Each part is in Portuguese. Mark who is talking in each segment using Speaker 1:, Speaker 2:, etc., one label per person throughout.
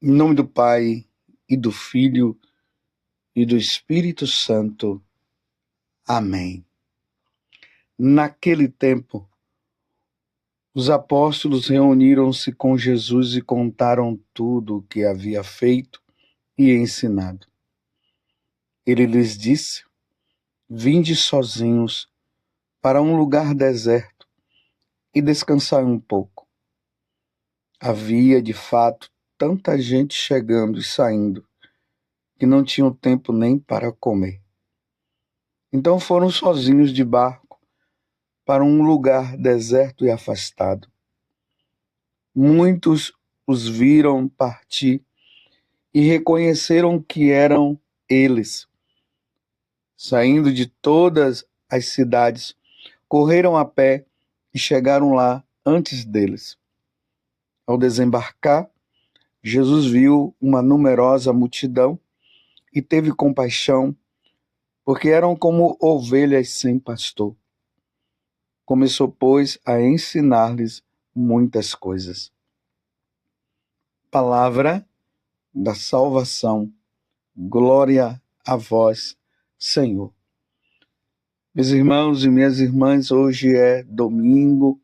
Speaker 1: Em nome do Pai, e do Filho, e do Espírito Santo. Amém. Naquele tempo, os apóstolos reuniram-se com Jesus e contaram tudo o que havia feito e ensinado. Ele lhes disse: Vinde sozinhos para um lugar deserto e descansai um pouco. Havia, de fato, tanta gente chegando e saindo, que não tinham tempo nem para comer. Então foram sozinhos de barco para um lugar deserto e afastado. Muitos os viram partir e reconheceram que eram eles. Saindo de todas as cidades, correram a pé e chegaram lá antes deles. Ao desembarcar, Jesus viu uma numerosa multidão e teve compaixão, porque eram como ovelhas sem pastor. Começou, pois, a ensinar-lhes muitas coisas. Palavra da salvação. Glória a vós, Senhor. Meus irmãos e minhas irmãs, hoje é domingo,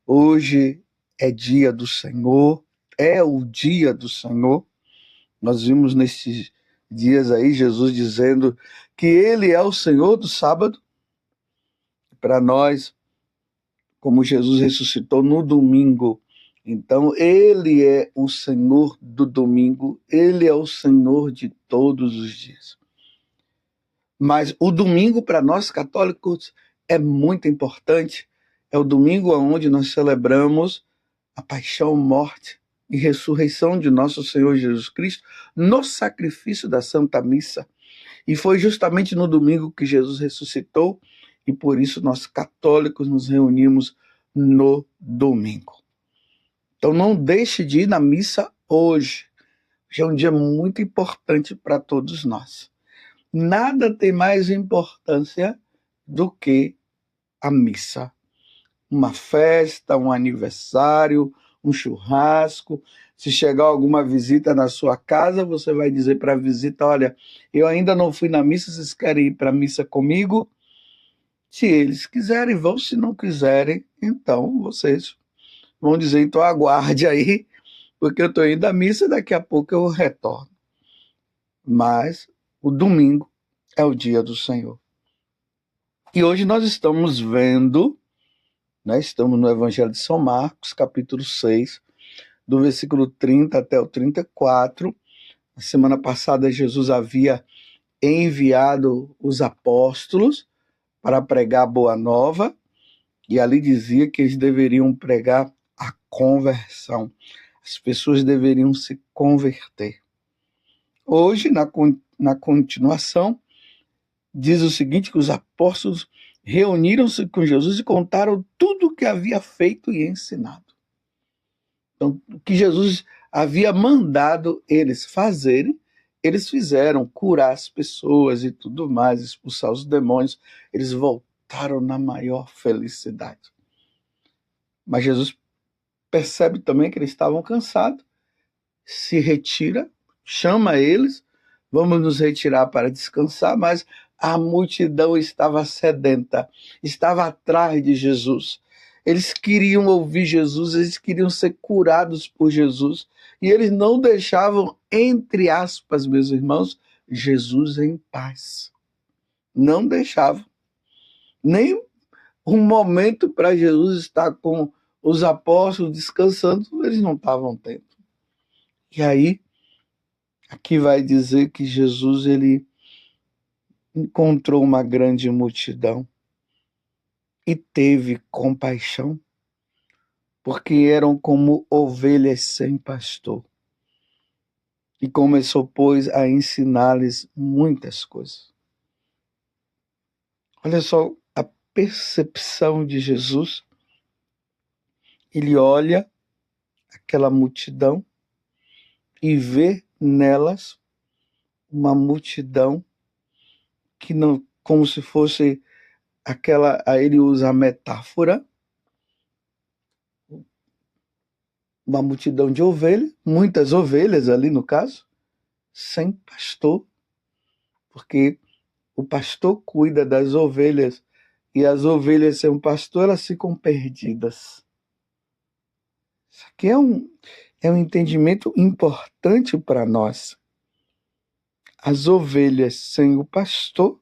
Speaker 1: hoje é dia do Senhor, é o dia do Senhor. Nós vimos nesses dias aí Jesus dizendo que Ele é o Senhor do sábado. Para nós, como Jesus ressuscitou no domingo, então Ele é o Senhor do domingo, Ele é o Senhor de todos os dias. Mas o domingo para nós católicos é muito importante. É o domingo onde nós celebramos a paixão, morte e ressurreição de nosso Senhor Jesus Cristo no sacrifício da Santa Missa. E foi justamente no domingo que Jesus ressuscitou e por isso nós católicos nos reunimos no domingo. Então não deixe de ir na missa hoje. Hoje é um dia muito importante para todos nós. Nada tem mais importância do que a missa. Uma festa, um aniversário, um churrasco. Se chegar alguma visita na sua casa, você vai dizer para a visita: olha, eu ainda não fui na missa, vocês querem ir para a missa comigo? Se eles quiserem, vão. Se não quiserem, então vocês vão dizer: então aguarde aí, porque eu estou indo à missa e daqui a pouco eu retorno. Mas o domingo é o dia do Senhor. E hoje nós estamos vendo, estamos no Evangelho de São Marcos, capítulo 6, do versículo 30 até o 34. Na semana passada, Jesus havia enviado os apóstolos para pregar a boa nova, e ali dizia que eles deveriam pregar a conversão. As pessoas deveriam se converter. Hoje, na continuação, diz o seguinte, que os apóstolos reuniram-se com Jesus e contaram tudo o que havia feito e ensinado. Então, o que Jesus havia mandado eles fazerem, eles fizeram, curar as pessoas e tudo mais, expulsar os demônios. Eles voltaram na maior felicidade. Mas Jesus percebe também que eles estavam cansados, se retira, chama eles, vamos nos retirar para descansar, mas a multidão estava sedenta, estava atrás de Jesus. Eles queriam ouvir Jesus, eles queriam ser curados por Jesus. E eles não deixavam, entre aspas, meus irmãos, Jesus em paz. Não deixavam. Nem um momento para Jesus estar com os apóstolos descansando, eles não estavam tendo. E aí, aqui vai dizer que Jesus, ele encontrou uma grande multidão e teve compaixão, porque eram como ovelhas sem pastor. E começou, pois, a ensinar-lhes muitas coisas. Olha só a percepção de Jesus. Ele olha aquela multidão e vê nelas uma multidão que não, como se fosse aquela, aí ele usa a metáfora, uma multidão de ovelhas, muitas ovelhas ali no caso, sem pastor, porque o pastor cuida das ovelhas e as ovelhas sem um pastor, elas ficam perdidas. Isso aqui é um entendimento importante para nós. As ovelhas sem o pastor,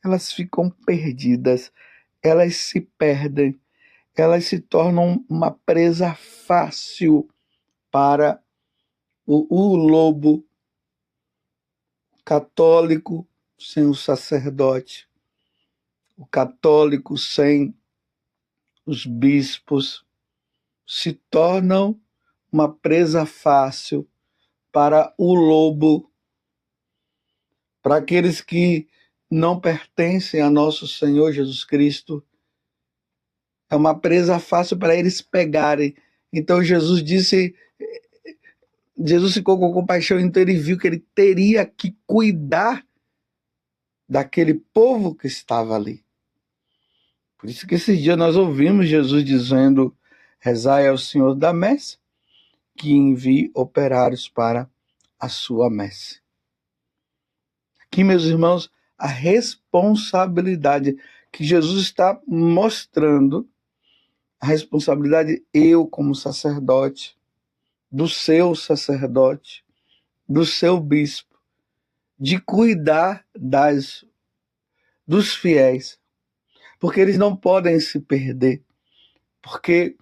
Speaker 1: elas ficam perdidas, elas se perdem, elas se tornam uma presa fácil para o lobo católico sem o sacerdote, o católico sem os bispos, se tornam uma presa fácil para o lobo, para aqueles que não pertencem a nosso Senhor Jesus Cristo. É uma presa fácil para eles pegarem. Então Jesus ficou com compaixão, então ele viu que ele teria que cuidar daquele povo que estava ali. Por isso que esses dias nós ouvimos Jesus dizendo: rezai ao Senhor da messe, que envie operários para a sua messe. Aqui, meus irmãos, a responsabilidade que Jesus está mostrando, a responsabilidade eu como sacerdote, do seu sacerdote, do seu bispo, de cuidar dos fiéis, porque eles não podem se perder, porque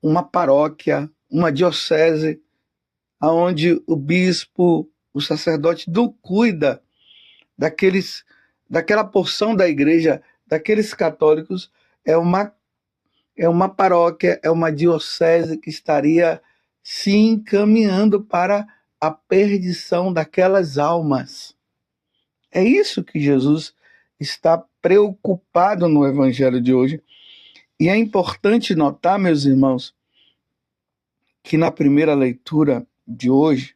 Speaker 1: uma paróquia, uma diocese, onde o bispo, o sacerdote não cuida daquela porção da igreja, daqueles católicos, é uma paróquia, é uma diocese que estaria se encaminhando para a perdição daquelas almas. É isso que Jesus está preocupado no evangelho de hoje. E é importante notar, meus irmãos, que na primeira leitura de hoje,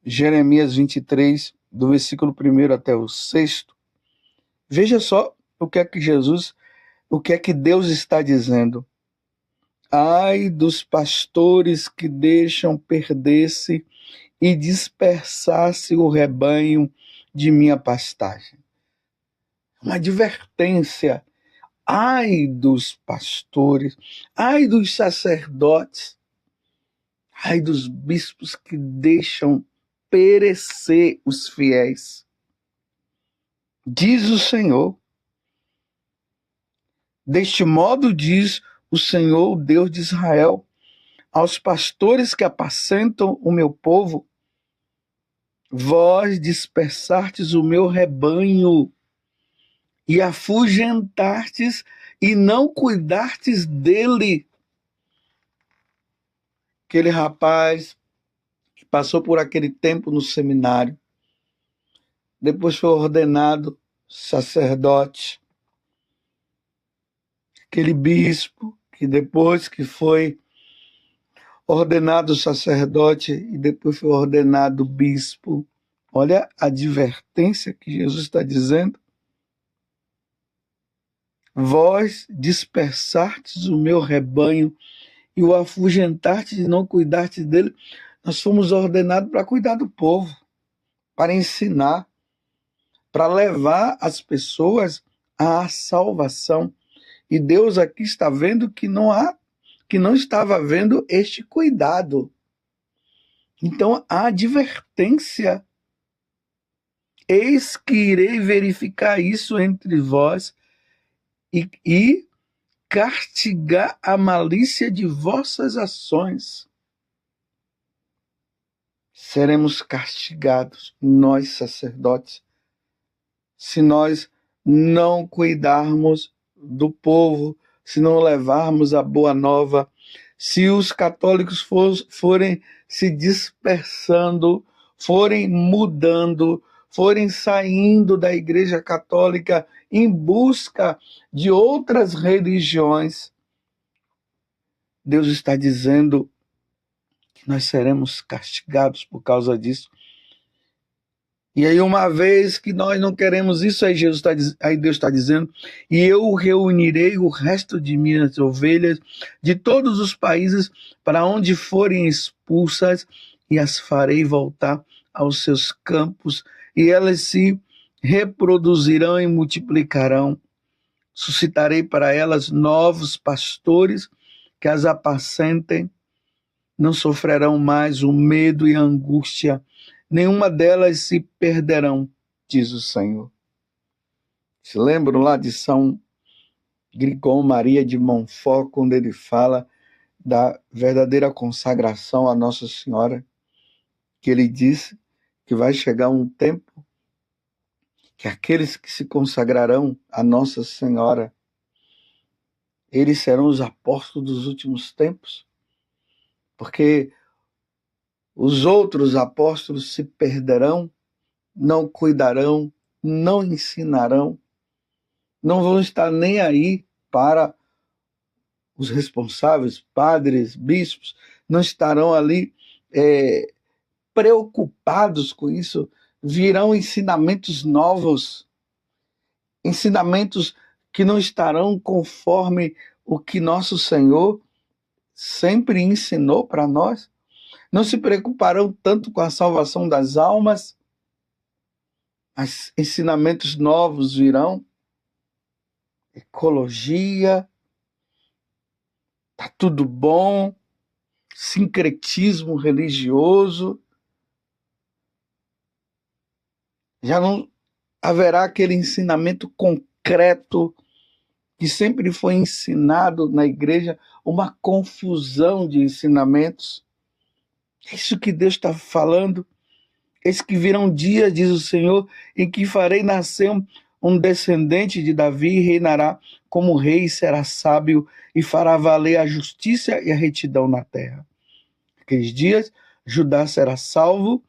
Speaker 1: Jeremias 23, do versículo 1 até o 6, veja só o que é que Deus está dizendo. Ai dos pastores que deixam perder-se e dispersar-se o rebanho de minha pastagem. Uma advertência. Ai dos pastores, ai dos sacerdotes, ai dos bispos que deixam perecer os fiéis. Diz o Senhor. Deste modo diz o Senhor, o Deus de Israel, aos pastores que apacentam o meu povo: vós dispersastes o meu rebanho e afugentastes e não cuidastes dele. Aquele rapaz que passou por aquele tempo no seminário, depois foi ordenado sacerdote. Aquele bispo que depois que foi ordenado sacerdote e depois foi ordenado bispo. Olha a advertência que Jesus está dizendo. Vós dispersastes o meu rebanho e o afugentastes e não cuidastes dele. Nós fomos ordenados para cuidar do povo, para ensinar, para levar as pessoas à salvação. E Deus aqui está vendo que não estava havendo este cuidado. Então, a advertência: eis que irei verificar isso entre vós e castigar a malícia de vossas ações. Seremos castigados, nós sacerdotes, se nós não cuidarmos do povo, se não levarmos a boa nova, se os católicos forem se dispersando, forem mudando, forem saindo da Igreja Católica em busca de outras religiões, Deus está dizendo que nós seremos castigados por causa disso. E aí, uma vez que nós não queremos isso, aí Deus está dizendo: e eu reunirei o resto de minhas ovelhas de todos os países para onde forem expulsas, e as farei voltar aos seus campos, e elas se reproduzirão e multiplicarão. Suscitarei para elas novos pastores que as apacentem, não sofrerão mais o medo e a angústia, nenhuma delas se perderão, diz o Senhor. Se lembram lá de São Grigol Maria de Montfort, quando ele fala da verdadeira consagração a Nossa Senhora, que ele disse que vai chegar um tempo que aqueles que se consagrarão a Nossa Senhora, eles serão os apóstolos dos últimos tempos, porque os outros apóstolos se perderão, não cuidarão, não ensinarão, não vão estar nem aí para os responsáveis, padres, bispos, não estarão ali preocupados com isso. Virão ensinamentos novos, ensinamentos que não estarão conforme o que nosso Senhor sempre ensinou para nós. Não se preocuparão tanto com a salvação das almas, mas ensinamentos novos virão. Ecologia, tá tudo bom, sincretismo religioso, já não haverá aquele ensinamento concreto que sempre foi ensinado na igreja, uma confusão de ensinamentos. É isso que Deus está falando. Eis que virão dias, diz o Senhor, em que farei nascer um descendente de Davi e reinará como rei, será sábio e fará valer a justiça e a retidão na terra. Naqueles dias, Judá será salvo,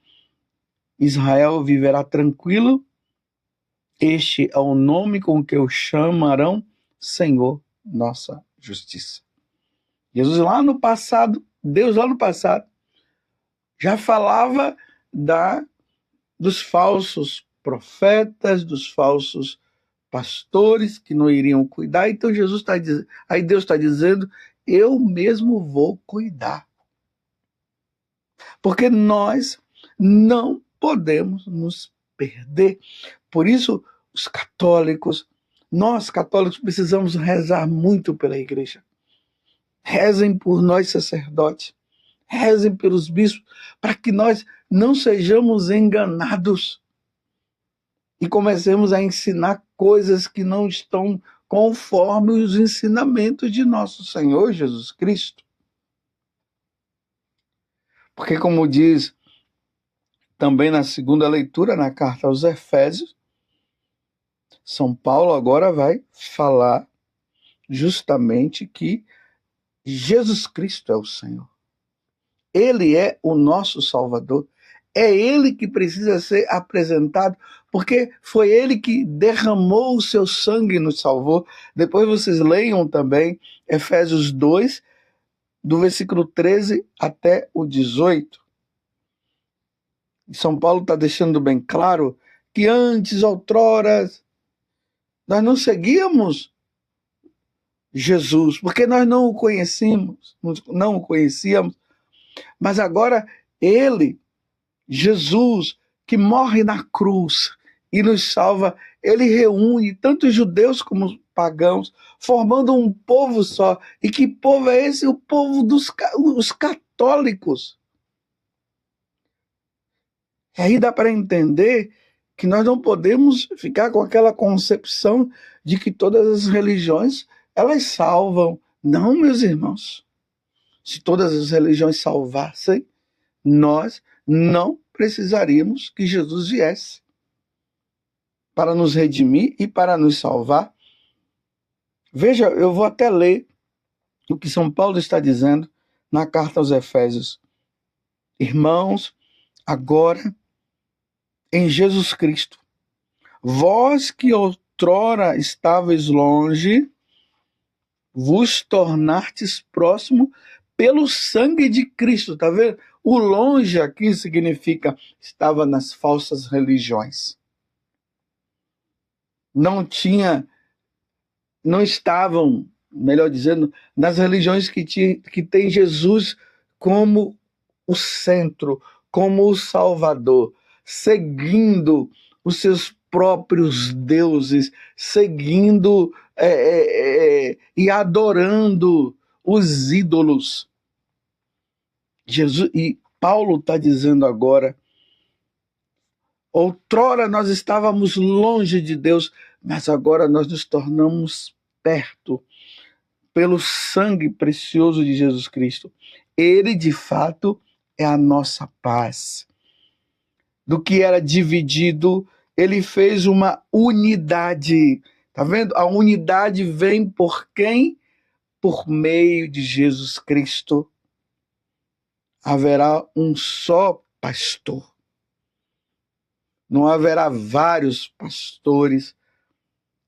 Speaker 1: Israel viverá tranquilo. Este é o nome com que o chamarão Senhor, nossa justiça. Jesus lá no passado, Deus lá no passado, já falava dos falsos profetas, dos falsos pastores que não iriam cuidar. Então Jesus está dizendo, aí Deus está dizendo, eu mesmo vou cuidar. Porque nós não podemos nos perder. Por isso, os católicos, nós católicos precisamos rezar muito pela igreja. Rezem por nós sacerdotes, rezem pelos bispos, para que nós não sejamos enganados e comecemos a ensinar coisas que não estão conforme os ensinamentos de nosso Senhor Jesus Cristo. Porque, como diz também na segunda leitura, na carta aos Efésios, São Paulo agora vai falar justamente que Jesus Cristo é o Senhor. Ele é o nosso Salvador. É Ele que precisa ser apresentado, porque foi Ele que derramou o seu sangue e nos salvou. Depois vocês leiam também Efésios 2, do versículo 13 até o 18. São Paulo está deixando bem claro que antes, outrora, nós não seguíamos Jesus, porque nós não o conhecíamos, mas agora Ele, Jesus, que morre na cruz e nos salva, Ele reúne tanto judeus como pagãos, formando um povo só. E que povo é esse? O povo dos católicos. E aí dá para entender que nós não podemos ficar com aquela concepção de que todas as religiões, elas salvam. Não, meus irmãos. Se todas as religiões salvassem, nós não precisaríamos que Jesus viesse para nos redimir e para nos salvar. Veja, eu vou até ler o que São Paulo está dizendo na carta aos Efésios. Irmãos, agora em Jesus Cristo, vós que outrora estáveis longe, vos tornastes próximo pelo sangue de Cristo, tá vendo? O longe aqui significa estava nas falsas religiões. Não estavam, melhor dizendo, nas religiões que tem Jesus como o centro, como o Salvador, seguindo os seus próprios deuses, seguindo e adorando os ídolos. Jesus, e Paulo está dizendo agora, outrora nós estávamos longe de Deus, mas agora nós nos tornamos perto pelo sangue precioso de Jesus Cristo. Ele, de fato, é a nossa paz. Do que era dividido, ele fez uma unidade. Tá vendo? A unidade vem por quem? Por meio de Jesus Cristo. Haverá um só pastor. Não haverá vários pastores,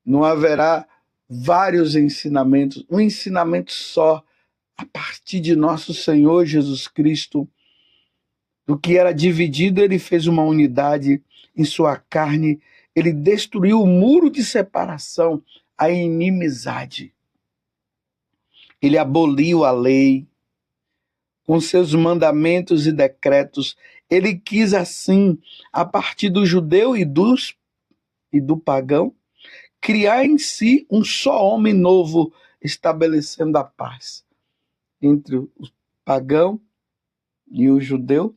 Speaker 1: não haverá vários ensinamentos, um ensinamento só, a partir de nosso Senhor Jesus Cristo. Do que era dividido, ele fez uma unidade em sua carne, ele destruiu o muro de separação, a inimizade. Ele aboliu a lei, com seus mandamentos e decretos. Ele quis assim, a partir do judeu e do pagão, criar em si um só homem novo, estabelecendo a paz entre o pagão e o judeu.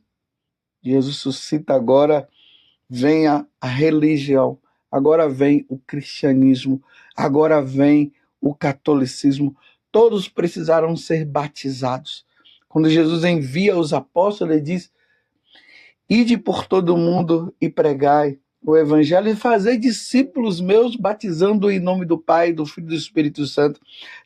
Speaker 1: Jesus suscita agora, vem a religião, agora vem o cristianismo, agora vem o catolicismo. Todos precisaram ser batizados. Quando Jesus envia os apóstolos, ele diz: ide por todo o mundo e pregai o evangelho e fazei discípulos meus, batizando em nome do Pai, do Filho e do Espírito Santo,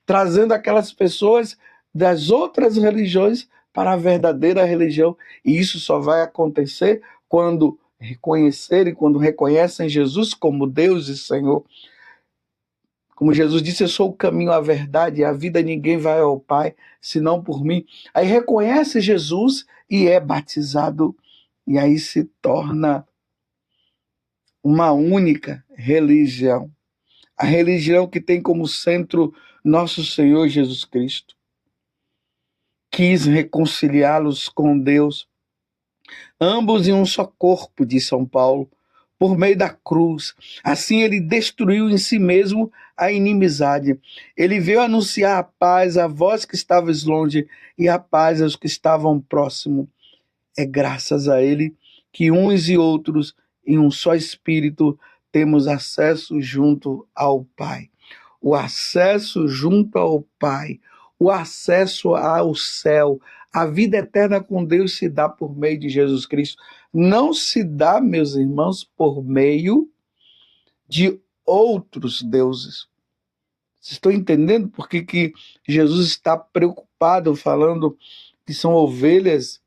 Speaker 1: trazendo aquelas pessoas das outras religiões para a verdadeira religião. E isso só vai acontecer quando reconhecerem, quando reconhecem Jesus como Deus e Senhor. Como Jesus disse, eu sou o caminho, a verdade e a vida, ninguém vai ao Pai senão por mim. Aí reconhece Jesus e é batizado, e aí se torna uma única religião. A religião que tem como centro nosso Senhor Jesus Cristo. Quis reconciliá-los com Deus, ambos em um só corpo, diz São Paulo, por meio da cruz. Assim ele destruiu em si mesmo a inimizade. Ele veio anunciar a paz a vós que estavais longe e a paz aos que estavam próximos. É graças a ele que uns e outros, em um só Espírito, temos acesso junto ao Pai. O acesso junto ao Pai, o acesso ao céu, a vida eterna com Deus se dá por meio de Jesus Cristo. Não se dá, meus irmãos, por meio de outros deuses. Vocês estão entendendo por que Jesus está preocupado falando que são ovelhas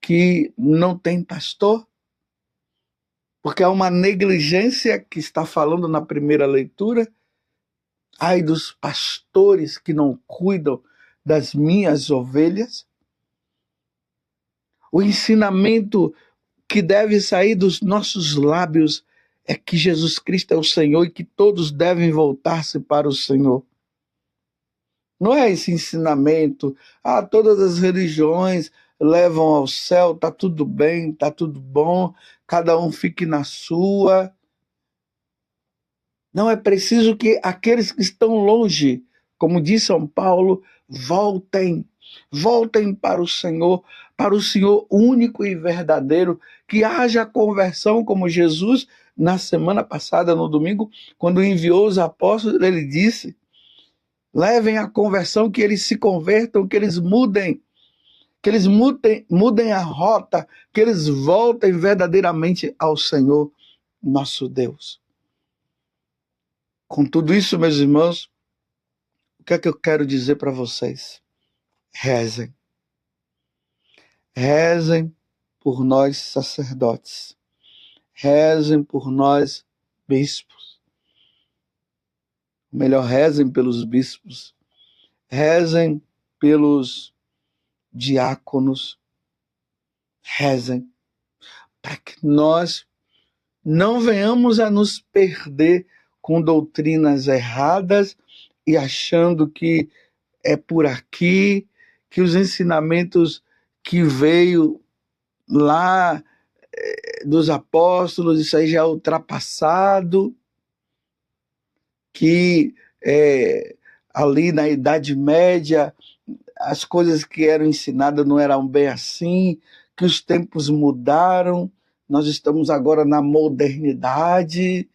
Speaker 1: que não têm pastor? Porque há uma negligência que está falando na primeira leitura. Ai dos pastores que não cuidam das minhas ovelhas. O ensinamento que deve sair dos nossos lábios é que Jesus Cristo é o Senhor e que todos devem voltar-se para o Senhor. Não é esse ensinamento, todas as religiões levam ao céu, tá tudo bem, tá tudo bom, cada um fique na sua. Não, é preciso que aqueles que estão longe, como diz São Paulo, voltem para o Senhor único e verdadeiro, que haja conversão, como Jesus, na semana passada, no domingo, quando enviou os apóstolos, ele disse: levem a conversão, que eles se convertam, que eles mudem a rota, que eles voltem verdadeiramente ao Senhor, nosso Deus. Com tudo isso, meus irmãos, o que é que eu quero dizer para vocês? Rezem. Rezem por nós, sacerdotes. Rezem por nós, bispos. Melhor, rezem pelos bispos. Rezem pelos diáconos, rezem, para que nós não venhamos a nos perder com doutrinas erradas e achando que é por aqui, que os ensinamentos que veio lá dos apóstolos, isso aí já é ultrapassado, que ali na Idade Média as coisas que eram ensinadas não eram bem assim, que os tempos mudaram, nós estamos agora na modernidade,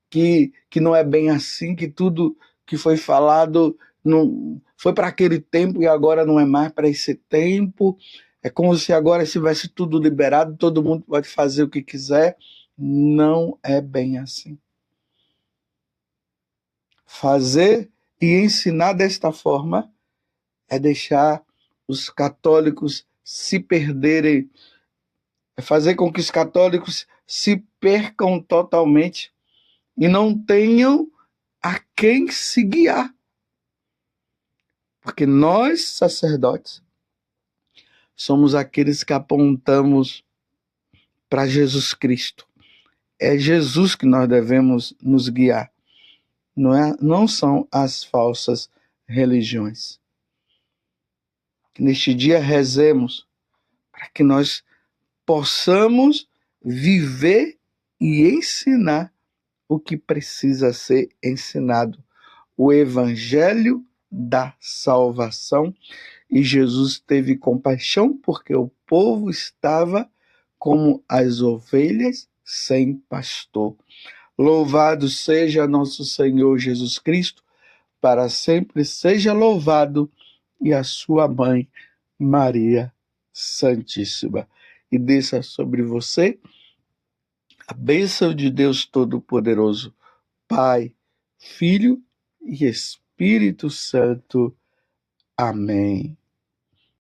Speaker 1: que não é bem assim, que tudo que foi falado não, foi para aquele tempo e agora não é mais para esse tempo. É como se agora estivesse tudo liberado, todo mundo pode fazer o que quiser. Não é bem assim. Fazer e ensinar desta forma é deixar os católicos se perderem, é fazer com que os católicos se percam totalmente e não tenham a quem se guiar. Porque nós, sacerdotes, somos aqueles que apontamos para Jesus Cristo. É Jesus que nós devemos nos guiar. Não são as falsas religiões. Neste dia rezemos para que nós possamos viver e ensinar o que precisa ser ensinado. O evangelho da salvação. E Jesus teve compaixão porque o povo estava como as ovelhas sem pastor. Louvado seja nosso Senhor Jesus Cristo, para sempre seja louvado, e a sua mãe, Maria Santíssima. E desça sobre você a bênção de Deus Todo-Poderoso, Pai, Filho e Espírito Santo. Amém.